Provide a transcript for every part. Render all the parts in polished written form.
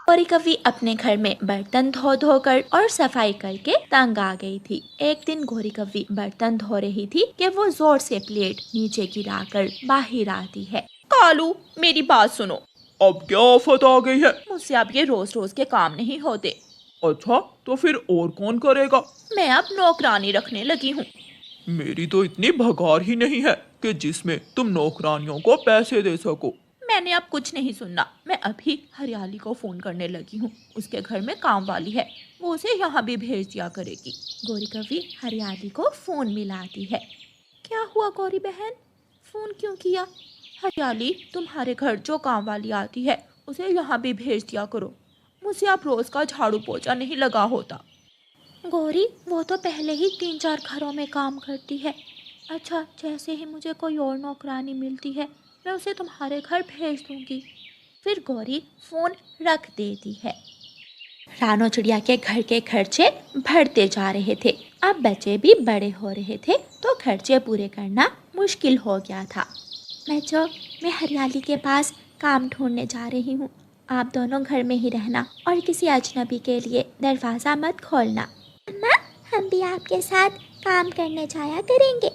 गौरी कवि अपने घर में बर्तन धो धो कर और सफाई करके तंग आ गई थी। एक दिन गौरी कवि बर्तन धो रही थी कि वो जोर से प्लेट नीचे गिराकर बाहर आती है। कालू, मेरी बात सुनो। अब क्या आफत आ गई है? मुझसे अब ये रोज रोज के काम नहीं होते। अच्छा, तो फिर और कौन करेगा? मैं अब नौकरानी रखने लगी हूँ। मेरी तो इतनी भगार ही नहीं है कि जिसमें तुम नौकरानियों को पैसे दे सको। मैंने अब कुछ नहीं सुनना। मैं अभी हरियाली को फोन करने लगी हूँ। उसके घर में काम वाली है, वो उसे यहाँ भी भेज दिया करेगी। गौरी कवि हरियाली को फोन मिलाती है। क्या हुआ गौरी बहन, फोन क्यों किया? हरियाली, तुम्हारे घर जो काम वाली आती है उसे यहाँ भी भेज दिया करो। मुझे अब रोज का झाड़ू पोछा नहीं लगा होता। गौरी, वो तो पहले ही 3-4 घरों में काम करती है। अच्छा, जैसे ही मुझे कोई और नौकरानी मिलती है मैं उसे तुम्हारे घर भेज दूंगी। फिर गौरी फोन रख देती है। रानो चिड़िया के घर के खर्चे बढ़ते जा रहे थे। अब बच्चे भी बड़े हो रहे थे तो खर्चे पूरे करना मुश्किल हो गया था। मैं हरियाली के पास काम ढूंढने जा रही हूँ। आप दोनों घर में ही रहना और किसी अजनबी के लिए दरवाज़ा मत खोलना। मम्मा, हम भी आपके साथ काम करने जाया करेंगे।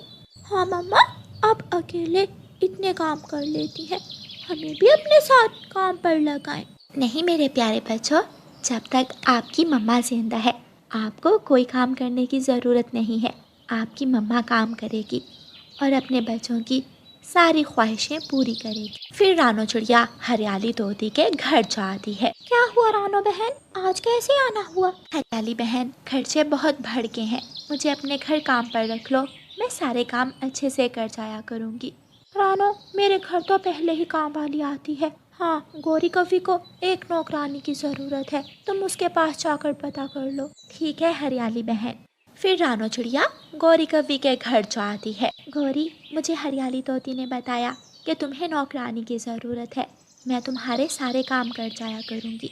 हाँ मम्मा, आप अकेले इतने काम कर लेती हैं, हमें भी अपने साथ काम पर लगाएं। नहीं मेरे प्यारे बच्चों, जब तक आपकी मम्मा जिंदा है आपको कोई काम करने की ज़रूरत नहीं है। आपकी मम्मा काम करेगी और अपने बच्चों की सारी ख्वाहिशें पूरी करेगी। फिर रानो चिड़िया हरियाली तोती के घर जाती है। क्या हुआ रानो बहन, आज कैसे आना हुआ? हरियाली बहन, खर्चे बहुत बढ़ गए हैं, मुझे अपने घर काम पर रख लो, मैं सारे काम अच्छे से कर जाया करूँगी। रानो, मेरे घर तो पहले ही काम वाली आती है। हाँ, गौरी कवि को एक नौकरानी की ज़रूरत है, तुम उसके पास जाकर पता कर लो। ठीक है हरियाली बहन। फिर रानो चिड़िया गौरी कवि के घर जाती है। गौरी, मुझे हरियाली तोती ने बताया कि तुम्हें नौकरानी की ज़रूरत है, मैं तुम्हारे सारे काम कर जाया करूँगी।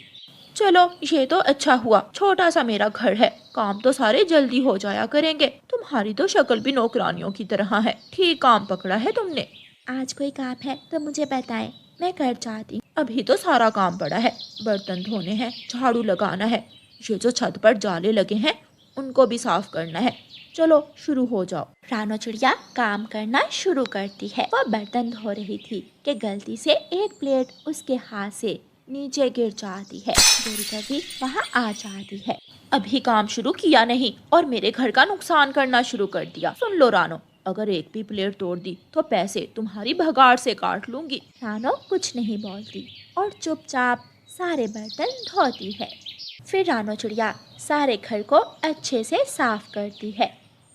चलो, ये तो अच्छा हुआ। छोटा सा मेरा घर है, काम तो सारे जल्दी हो जाया करेंगे। तुम्हारी तो शक्ल भी नौकरानियों की तरह है। ठीक काम पकड़ा है तुमने। आज कोई काम है तो मुझे बताएं, मैं कर जाती। अभी तो सारा काम पड़ा है, बर्तन धोने हैं, झाड़ू लगाना है, ये जो छत पर जाले लगे हैं उनको भी साफ करना है। चलो शुरू हो जाओ। रानो चिड़िया काम करना शुरू करती है। वह बर्तन धो रही थी कि गलती से एक प्लेट उसके हाथ से नीचे गिर जाती है। गौरी कवि वहाँ आ जाती है। अभी काम शुरू किया नहीं और मेरे घर का नुकसान करना शुरू कर दिया। सुन लो रानो, अगर एक भी प्लेट तोड़ दी तो पैसे तुम्हारी भगाड़ से काट लूंगी। रानो कुछ नहीं बोलती और चुपचाप सारे बर्तन धोती है। फिर रानो चिड़िया सारे घर को अच्छे से साफ करती है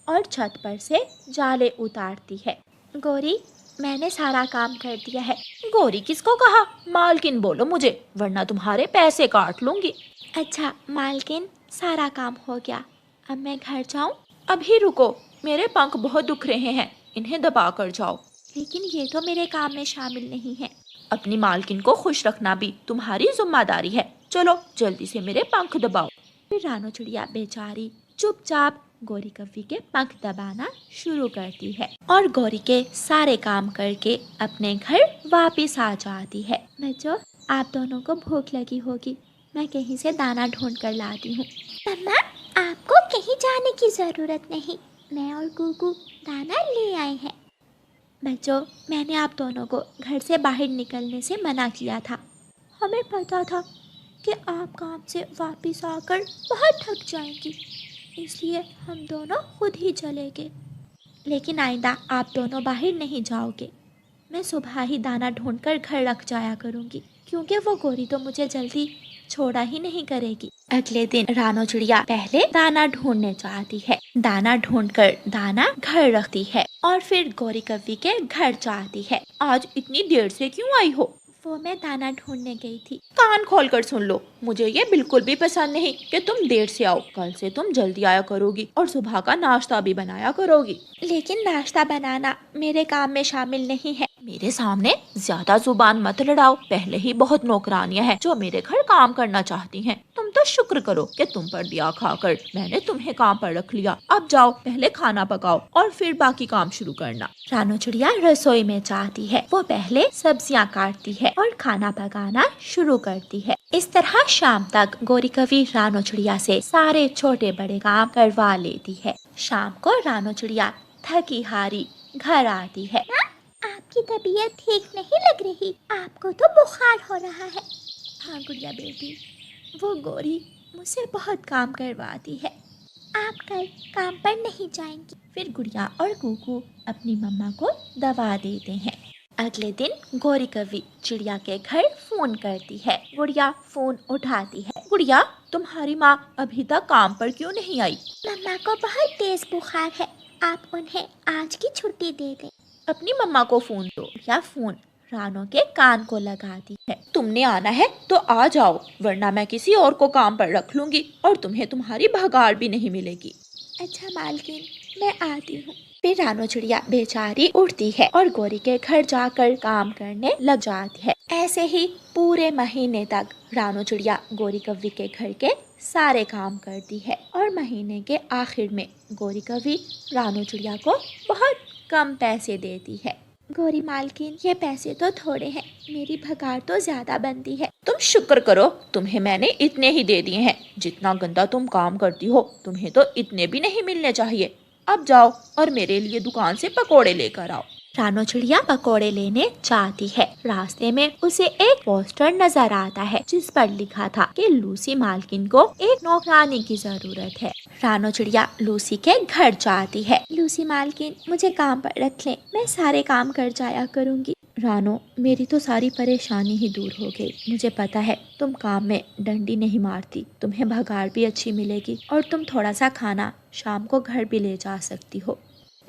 और छत पर से जाले उतारती है। गौरी, मैंने सारा काम कर दिया है। गौरी किसको कहा? मालकिन बोलो मुझे, वरना तुम्हारे पैसे काट लूंगी। अच्छा मालकिन, सारा काम हो गया, अब मैं घर जाऊं? अभी रुको, मेरे पंख बहुत दुख रहे हैं, इन्हें दबा कर जाओ। लेकिन ये तो मेरे काम में शामिल नहीं है। अपनी मालकिन को खुश रखना भी तुम्हारी जिम्मेदारी है। चलो जल्दी से मेरे पंख दबाओ। फिर रानो चिड़िया बेचारी चुपचाप गौरी कवि के पंख दबाना शुरू करती है और गौरी के सारे काम करके अपने घर वापस आ जाती है। बच्चों, आप दोनों को भूख लगी होगी, मैं कहीं से दाना ढूंढ कर लाती हूँ। मम्मा, आपको कहीं जाने की ज़रूरत नहीं, मैं और गुगु दाना ले आए हैं। बच्चों, मैंने आप दोनों को घर से बाहर निकलने से मना किया था। हमें पता था कि आप काम से वापस आकर बहुत थक जाएंगी, इसलिए हम दोनों खुद ही चले गए। लेकिन आइंदा आप दोनों बाहर नहीं जाओगे। मैं सुबह ही दाना ढूंढकर घर रख जाया करूँगी, क्योंकि वो गौरी तो मुझे जल्दी छोड़ा ही नहीं करेगी। अगले दिन रानो चिड़िया पहले दाना ढूंढने जाती है। दाना ढूंढकर दाना घर रखती है और फिर गौरी कवि के घर जाती है। आज इतनी देर से क्यों आई हो? वो मैं दाना ढूंढने गई थी। कान खोलकर सुन लो, मुझे ये बिल्कुल भी पसंद नहीं कि तुम देर से आओ। कल से तुम जल्दी आया करोगी और सुबह का नाश्ता भी बनाया करोगी। लेकिन नाश्ता बनाना मेरे काम में शामिल नहीं है। मेरे सामने ज्यादा जुबान मत लड़ाओ। पहले ही बहुत नौकरानियां हैं जो मेरे घर काम करना चाहती हैं। तुम तो शुक्र करो कि तुम पर दिया खाकर मैंने तुम्हें काम पर रख लिया। अब जाओ, पहले खाना पकाओ और फिर बाकी काम शुरू करना। रानू चिड़िया रसोई में जाती है। वो पहले सब्जियां काटती है और खाना पकाना शुरू करती है। इस तरह शाम तक गौरी कवि रानू चिड़िया से सारे छोटे बड़े काम करवा लेती है। शाम को रानू चिड़िया थकी हारी घर आती है। आपकी तबीयत ठीक नहीं लग रही, आपको तो बुखार हो रहा है। हाँ गुड़िया बेटी, वो गौरी मुझसे बहुत काम करवाती है। आप कल काम पर नहीं जाएंगी। फिर गुड़िया और कुकू अपनी मम्मा को दवा देते हैं। अगले दिन गौरी कवि चिड़िया के घर फोन करती है। गुड़िया फोन उठाती है। गुड़िया, तुम्हारी माँ अभी तक काम पर क्यों नहीं आई? मम्मा को बहुत तेज बुखार है, आप उन्हें आज की छुट्टी दे दें। अपनी मम्मा को फोन दो। या फोन रानू के कान को लगाती है। तुमने आना है तो आ जाओ, वरना मैं किसी और को काम पर रख लूंगी और तुम्हें तुम्हारी भगाड़ भी नहीं मिलेगी। अच्छा मालकिन, मैं आती हूँ। फिर रानू चिड़िया बेचारी उठती है और गौरी के घर जाकर काम करने लग जाती है। ऐसे ही पूरे महीने तक रानू चिड़िया गौरी कवि के घर के सारे काम करती है और महीने के आखिर में गौरी कवि रानू चिड़िया को बहुत कम पैसे देती है। गौरी मालकिन, ये पैसे तो थोड़े हैं, मेरी भगाड़ तो ज्यादा बनती है। तुम शुक्र करो, तुम्हें मैंने इतने ही दे दिए हैं। जितना गंदा तुम काम करती हो, तुम्हें तो इतने भी नहीं मिलने चाहिए। अब जाओ और मेरे लिए दुकान से पकोड़े लेकर आओ। रानू चिड़िया पकोड़े लेने जाती है। रास्ते में उसे एक पोस्टर नजर आता है जिस पर लिखा था कि लूसी मालकिन को एक नौकरानी की जरूरत है। रानू चिड़िया लूसी के घर जाती है। लूसी मालकिन, मुझे काम पर रख लें, मैं सारे काम कर जाया करूँगी। रानू, मेरी तो सारी परेशानी ही दूर हो गई। मुझे पता है तुम काम में डंडी नहीं मारती, तुम्हें भगाड़ भी अच्छी मिलेगी और तुम थोड़ा सा खाना शाम को घर भी ले जा सकती हो।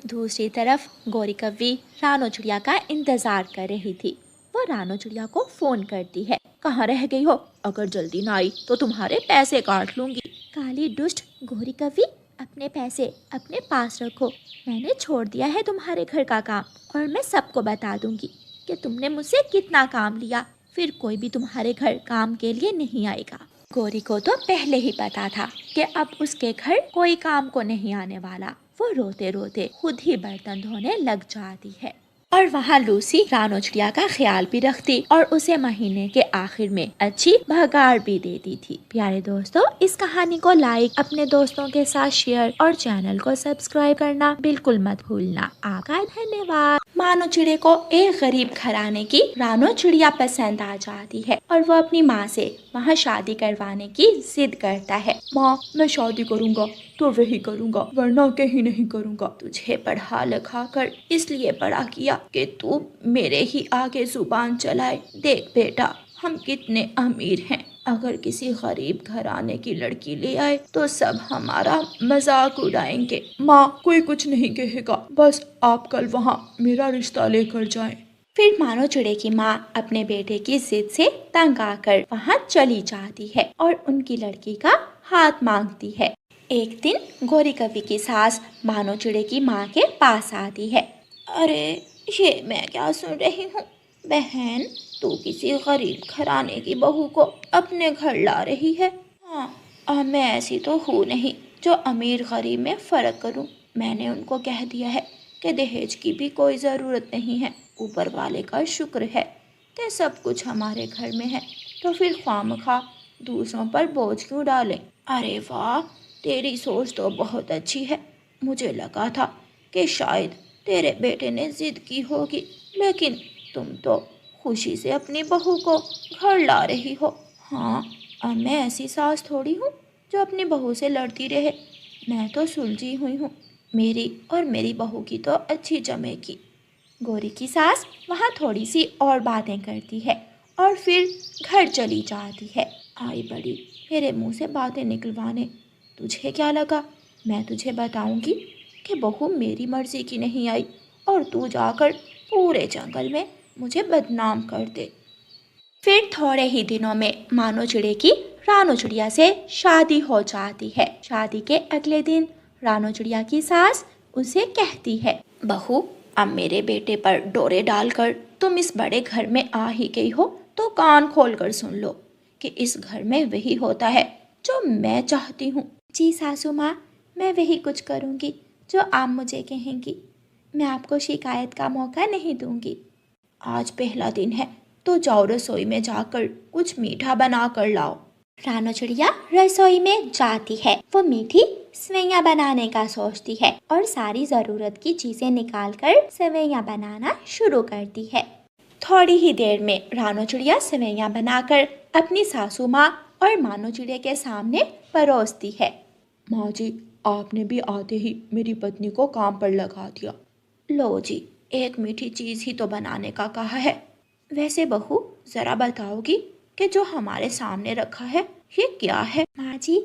दूसरी तरफ गौरी कवि रानू चिड़िया का इंतजार कर रही थी। वो रानू चिड़िया को फोन करती है। कहाँ रह गई हो? अगर जल्दी ना आई तो तुम्हारे पैसे काट लूंगी। काली दुष्ट गौरी कवि, अपने पैसे अपने पास रखो। मैंने छोड़ दिया है तुम्हारे घर का काम और मैं सबको बता दूंगी कि तुमने मुझसे कितना काम लिया। फिर कोई भी तुम्हारे घर काम के लिए नहीं आएगा। गौरी को तो पहले ही पता था कि अब उसके घर कोई काम को नहीं आने वाला। वो रोते रोते खुद ही बर्तन धोने लग जाती है और वहाँ लूसी रानू चिड़िया का ख्याल भी रखती और उसे महीने के आखिर में अच्छी भगाड़ भी देती थी। प्यारे दोस्तों, इस कहानी को लाइक, अपने दोस्तों के साथ शेयर और चैनल को सब्सक्राइब करना बिल्कुल मत भूलना। आपका धन्यवाद। मानो चिड़े को एक गरीब घराने की रानू चिड़िया पसंद आ जाती है और वो अपनी माँ से वहाँ शादी करवाने की जिद करता है। माँ, मैं शादी करूँगा तो वही करूँगा, वरना कहीं नहीं करूँगा। तुझे पढ़ा लिखा कर इसलिए बड़ा किया कि तू मेरे ही आगे जुबान चलाए। देख बेटा, हम कितने अमीर हैं। अगर किसी गरीब घराने की लड़की ले आए तो सब हमारा मजाक उड़ाएंगे। माँ, कोई कुछ नहीं कहेगा, बस आप कल वहाँ मेरा रिश्ता लेकर जाएं। फिर मानो चिड़े की माँ अपने बेटे की जिद से तंग आकर वहाँ चली जाती है और उनकी लड़की का हाथ मांगती है। एक दिन गौरी कवि की सास मानो चिड़े की माँ के पास आती है। अरे, ये मैं क्या सुन रही हूँ? बहन, तू किसी गरीब घराने की बहू को अपने घर ला रही है। हाँ, मैं ऐसी तो हूँ नहीं जो अमीर गरीब में फ़र्क करूँ। मैंने उनको कह दिया है कि दहेज की भी कोई ज़रूरत नहीं है। ऊपर वाले का शुक्र है कि सब कुछ हमारे घर में है, तो फिर ख्वामखा दूसरों पर बोझ क्यों डालें। अरे वाह, तेरी सोच तो बहुत अच्छी है। मुझे लगा था कि शायद तेरे बेटे ने जिद की होगी, लेकिन तुम तो खुशी से अपनी बहू को घर ला रही हो। हाँ, अब मैं ऐसी सास थोड़ी हूँ जो अपनी बहू से लड़ती रहे। मैं तो सुलझी हुई हूँ, मेरी और मेरी बहू की तो अच्छी जमेगी। गौरी की सास वहाँ थोड़ी सी और बातें करती है और फिर घर चली जाती है। आई बड़ी मेरे मुंह से बातें निकलवाने, तुझे क्या लगा मैं तुझे बताऊंगी कि बहू मेरी मर्जी की नहीं आई और तू जाकर पूरे जंगल में मुझे बदनाम कर दे। फिर थोड़े ही दिनों में मानो चिड़े की रानू चिड़िया से शादी हो जाती है। शादी के अगले दिन रानू चिड़िया की सास उसे कहती है, बहू अब मेरे बेटे पर डोरे डालकर तुम इस बड़े घर में आ ही गई हो तो कान खोल कर सुन लो कि इस घर में वही होता है जो मैं चाहती हूँ। जी सासू माँ, मैं वही कुछ करूँगी जो आप मुझे कहेंगी। मैं आपको शिकायत का मौका नहीं दूंगी। आज पहला दिन है तो जाओ रसोई में जाकर कुछ मीठा बना कर लाओ। रानो चिड़िया रसोई में जाती है। वो मीठी सेवइयां बनाने का सोचती है और सारी जरूरत की चीजें निकालकर सेवइयां बनाना शुरू करती है। थोड़ी ही देर में रानो चिड़िया सेवइयां बनाकर अपनी सासू माँ और मानो चिड़िया के सामने परोसती है। माँ जी, आपने भी आते ही मेरी पत्नी को काम पर लगा दिया। लो जी, एक मीठी चीज ही तो बनाने का कहा है। वैसे बहू, जरा बताओगी कि जो हमारे सामने रखा है ये क्या है? माँ जी,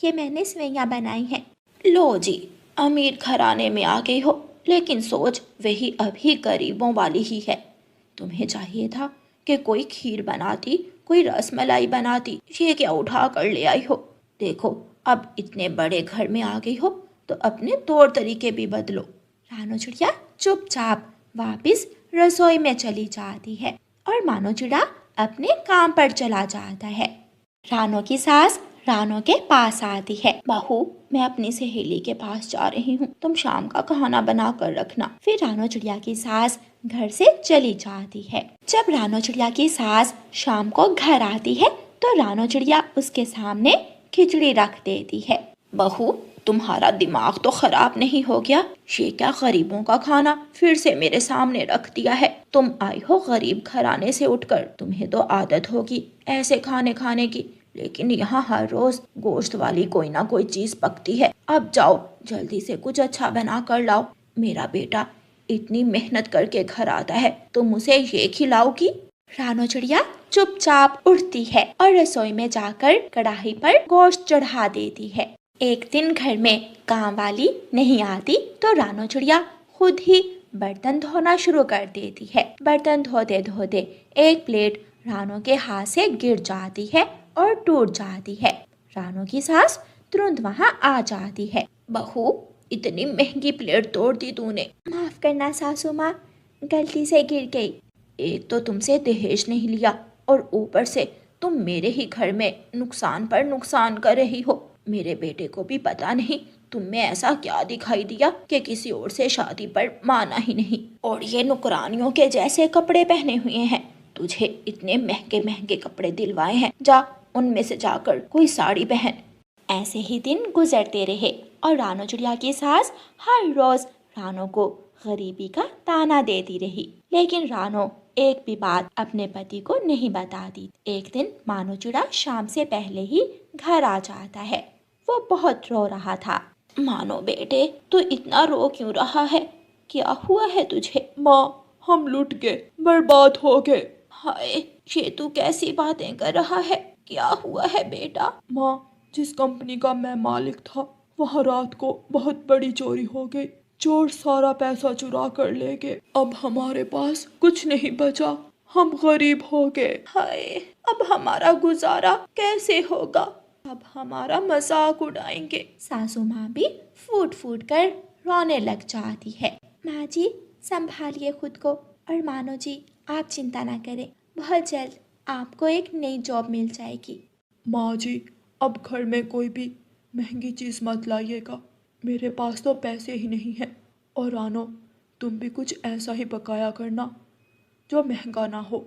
ये मैंने सेवइयां बनाई हैं। लो जी, अमीर घराने में आ गई हो, लेकिन सोच वही अभी गरीबों वाली ही है। तुम्हें चाहिए था कि कोई खीर बनाती, कोई रसमलाई बनाती, ये क्या उठा कर ले आई हो। देखो, अब इतने बड़े घर में आ गई हो तो अपने तौर तरीके भी बदलो। रानो चिड़िया चुपचाप वापस रसोई में चली जाती है और मानो चिड़ा अपने काम पर चला जाता है। रानो की सास रानो के पास आती है। बहू, मैं अपनी सहेली के पास जा रही हूँ, तुम शाम का खाना बना कर रखना। फिर रानो चिड़िया की सास घर से चली जाती है। जब रानो चिड़िया की सास शाम को घर आती है तो रानो चिड़िया उसके सामने खिचड़ी रख देती है। बहू, तुम्हारा दिमाग तो खराब नहीं हो गया? ये क्या गरीबों का खाना फिर से मेरे सामने रख दिया है? तुम आई हो गरीब घराने से उठकर, तुम्हें तो आदत होगी ऐसे खाने खाने की, लेकिन यहाँ हर रोज गोश्त वाली कोई ना कोई चीज पकती है। अब जाओ जल्दी से कुछ अच्छा बना कर लाओ। मेरा बेटा इतनी मेहनत करके घर आता है, तुम उसे ये खिलाओगी? रानो चिड़िया चुपचाप उठती है और रसोई में जाकर कढ़ाई पर गोश्त चढ़ा देती है। एक दिन घर में काम वाली नहीं आती तो रानो चिड़िया खुद ही बर्तन धोना शुरू कर देती है। बर्तन धोते धोते एक प्लेट रानो के हाथ से गिर जाती है और टूट जाती है। रानो की सास तुरंत वहाँ आ जाती है। बहू, इतनी महंगी प्लेट तोड़ दी तूने। माफ करना सासू माँ, गलती से गिर गई। एक तो तुमसे दहेज नहीं लिया और ऊपर से तुम मेरे ही घर में नुकसान पर नुकसान कर रही हो। मेरे बेटे को भी पता नहीं तुम में ऐसा क्या दिखाई दिया कि किसी और से शादी पर माना ही नहीं, और ये नुकरानियों के जैसे कपड़े पहने हुए हैं। तुझे इतने महंगे महंगे कपड़े दिलवाए हैं, जा उनमें से जाकर कोई साड़ी पहन। ऐसे ही दिन गुजरते रहे और रानो चिड़िया की सास हर रोज रानो को गरीबी का ताना देती रही, लेकिन रानो एक भी बात अपने पति को नहीं बताती। एक दिन मानो चिड़ा शाम से पहले ही घर आ जाता है। वो बहुत रो रहा था। मानो बेटे, तू इतना रो क्यों रहा है? क्या हुआ है तुझे? माँ, हम लुट गए, बर्बाद हो गए। हाय, ये तू कैसी बातें कर रहा है? क्या हुआ है बेटा? माँ, जिस कंपनी का मैं मालिक था वहाँ रात को बहुत बड़ी चोरी हो गई। चोर सारा पैसा चुरा कर ले गए। अब हमारे पास कुछ नहीं बचा, हम गरीब हो गए। हाय, अब हमारा गुजारा कैसे होगा? अब हमारा मजाक उड़ाएंगे। सासू माँ भी फूट फूट कर रोने लग जाती है। माँ जी, संभालिए खुद को, और मानो जी आप चिंता ना करें, बहुत जल्द आपको एक नई जॉब मिल जाएगी। माँ जी, अब घर में कोई भी महंगी चीज़ मत लाइएगा, मेरे पास तो पैसे ही नहीं हैं। और रानो, तुम भी कुछ ऐसा ही पकाया करना जो महंगा ना हो।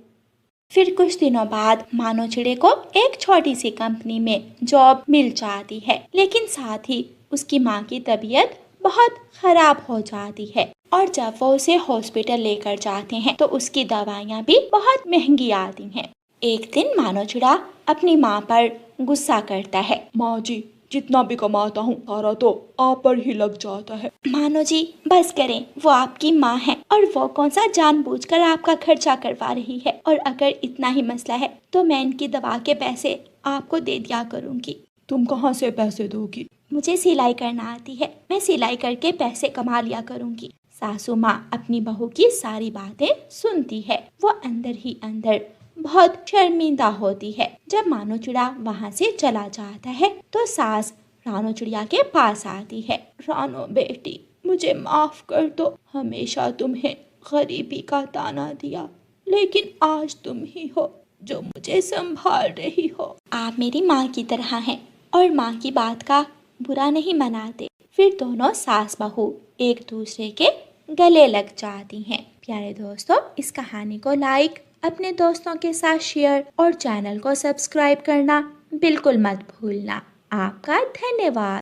फिर कुछ दिनों बाद मानो चिड़े को एक छोटी सी कंपनी में जॉब मिल जाती है, लेकिन साथ ही उसकी माँ की तबीयत बहुत खराब हो जाती है और जब वो उसे हॉस्पिटल लेकर जाते हैं तो उसकी दवाइयाँ भी बहुत महंगी आती हैं। एक दिन मानो चिड़ा अपनी माँ पर गुस्सा करता है। माँ जी, जितना भी कमाता हूँ सारा तो आप पर ही लग जाता है। मानो जी बस करें, वो आपकी माँ है और वो कौन सा जानबूझकर आपका खर्चा करवा रही है, और अगर इतना ही मसला है तो मैं इनकी दवा के पैसे आपको दे दिया करूँगी। तुम कहाँ से पैसे दोगी? मुझे सिलाई करना आती है, मैं सिलाई करके पैसे कमा लिया करूँगी। सासू माँ अपनी बहू की सारी बातें सुनती है। वो अंदर ही अंदर बहुत शर्मिंदा होती है। जब मानो चिड़ा वहाँ से चला जाता है तो सास रानो चिड़िया के पास आती है। रानो बेटी, मुझे माफ कर दो। हमेशा तुम्हें गरीबी का ताना दिया, लेकिन आज तुम ही हो जो मुझे संभाल रही हो। आप मेरी माँ की तरह हैं और माँ की बात का बुरा नहीं मनाते। फिर दोनों सास बहू एक दूसरे के गले लग जाती हैं। प्यारे दोस्तों, इस कहानी को लाइक, अपने दोस्तों के साथ शेयर और चैनल को सब्सक्राइब करना बिल्कुल मत भूलना। आपका धन्यवाद।